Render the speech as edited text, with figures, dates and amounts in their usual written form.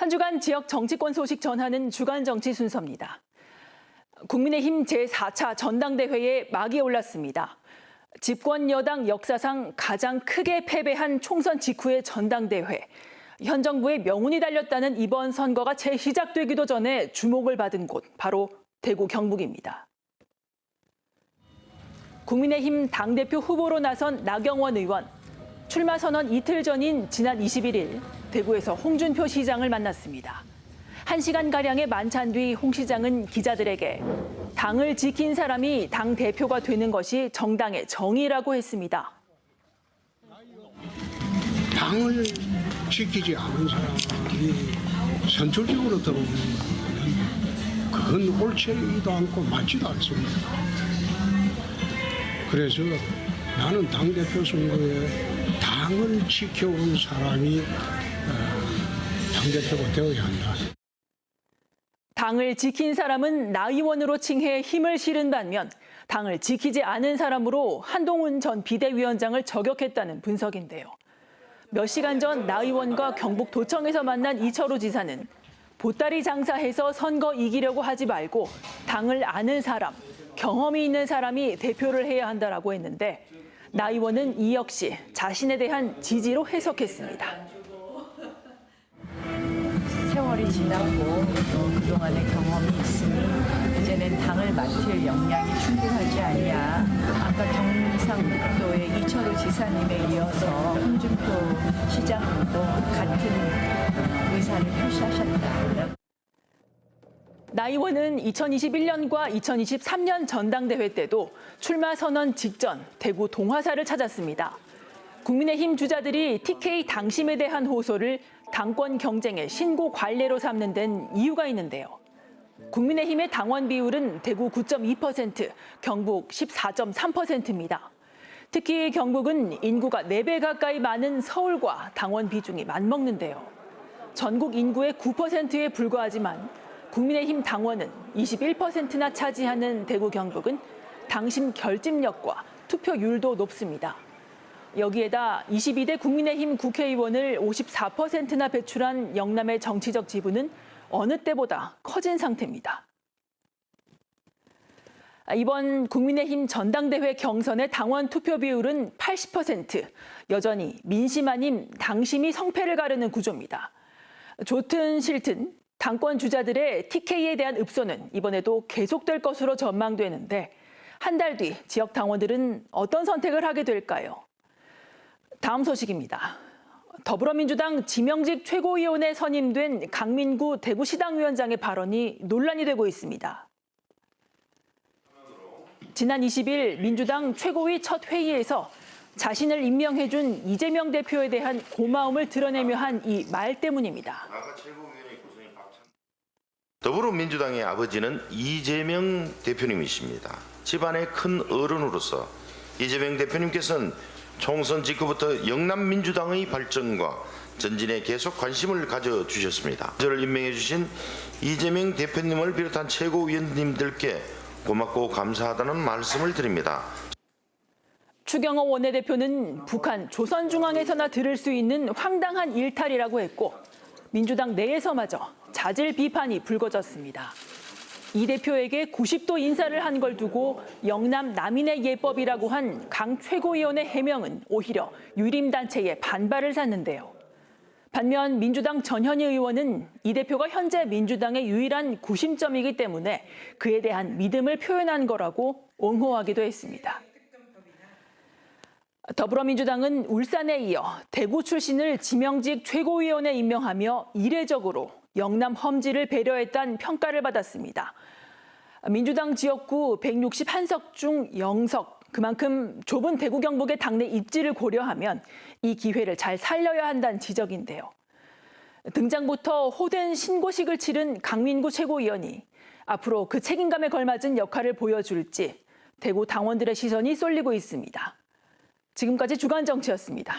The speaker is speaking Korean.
한 주간 지역 정치권 소식 전하는 주간 정치 순서입니다. 국민의힘 제4차 전당대회에 막이 올랐습니다. 집권 여당 역사상 가장 크게 패배한 총선 직후의 전당대회. 현 정부의 명운이 달렸다는 이번 선거가 재시작되기도 전에 주목을 받은 곳, 바로 대구 경북입니다. 국민의힘 당대표 후보로 나선 나경원 의원. 출마 선언 이틀 전인 지난 21일 대구에서 홍준표 시장을 만났습니다. 1시간가량의 만찬 뒤 홍 시장은 기자들에게 당을 지킨 사람이 당 대표가 되는 것이 정당의 정의라고 했습니다. 당을 지키지 않은 사람들이 선출직으로 들어오는 것은 그건 옳지도 않고 맞지도 않습니다. 그래서 나는 당대표 선거에 당을 지켜온 사람이 당대표가 되어야 한다. 당을 지킨 사람은 나 의원으로 칭해 힘을 실은 반면 당을 지키지 않은 사람으로 한동훈 전 비대위원장을 저격했다는 분석인데요. 몇 시간 전 나 의원과 경북도청에서 만난 이철우 지사는 보따리 장사해서 선거 이기려고 하지 말고 당을 아는 사람, 경험이 있는 사람이 대표를 해야 한다라고 했는데 나 의원은 이 역시 자신에 대한 지지로 해석했습니다. 세월이 지났고 또 그동안의 경험이 있으니 이제는 당을 맡을 역량이 충분하지 않냐. 아까 경상북도의 이철우 지사님에 이어서 홍준표 시장도 같은 의사를 표시하셨다. 나 의원은 2021년과 2023년 전당대회 때도 출마 선언 직전 대구 동화사를 찾았습니다. 국민의힘 주자들이 TK 당심에 대한 호소를 당권 경쟁의 신고 관례로 삼는 데는 이유가 있는데요. 국민의힘의 당원 비율은 대구 9.2%, 경북 14.3%입니다. 특히 경북은 인구가 4배 가까이 많은 서울과 당원 비중이 맞먹는데요. 전국 인구의 9%에 불과하지만 국민의힘 당원은 21%나 차지하는 대구 경북은 당심 결집력과 투표율도 높습니다. 여기에다 22대 국민의힘 국회의원을 54%나 배출한 영남의 정치적 지분은 어느 때보다 커진 상태입니다. 이번 국민의힘 전당대회 경선의 당원 투표 비율은 80%, 여전히 민심 아닌 당심이 성패를 가르는 구조입니다. 좋든 싫든 당권 주자들의 TK에 대한 읍소는 이번에도 계속될 것으로 전망되는데 한 달 뒤 지역 당원들은 어떤 선택을 하게 될까요? 다음 소식입니다. 더불어민주당 지명직 최고위원에 선임된 강민구 대구시당위원장의 발언이 논란이 되고 있습니다. 지난 20일 민주당 최고위 첫 회의에서 자신을 임명해준 이재명 대표에 대한 고마움을 드러내며 한 이 말 때문입니다. 더불어민주당의 아버지는 이재명 대표님이십니다. 집안의 큰 어른으로서 이재명 대표님께서는 총선 직후부터 영남민주당의 발전과 전진에 계속 관심을 가져주셨습니다. 저를 임명해 주신 이재명 대표님을 비롯한 최고위원님들께 고맙고 감사하다는 말씀을 드립니다. 추경호 원내대표는 북한 조선중앙에서나 들을 수 있는 황당한 일탈이라고 했고 민주당 내에서마저 자질 비판이 불거졌습니다. 이 대표에게 90도 인사를 한 걸 두고 영남 남인의 예법이라고 한 강 최고위원의 해명은 오히려 유림단체의 반발을 샀는데요. 반면 민주당 전현희 의원은 이 대표가 현재 민주당의 유일한 구심점이기 때문에 그에 대한 믿음을 표현한 거라고 옹호하기도 했습니다. 더불어민주당은 울산에 이어 대구 출신을 지명직 최고위원에 임명하며 이례적으로 영남 험지를 배려했다는 평가를 받았습니다. 민주당 지역구 161석 중 0석, 그만큼 좁은 대구 경북의 당내 입지를 고려하면 이 기회를 잘 살려야 한다는 지적인데요. 등장부터 호된 신고식을 치른 강민구 최고위원이 앞으로 그 책임감에 걸맞은 역할을 보여줄지 대구 당원들의 시선이 쏠리고 있습니다. 지금까지 주간정치였습니다.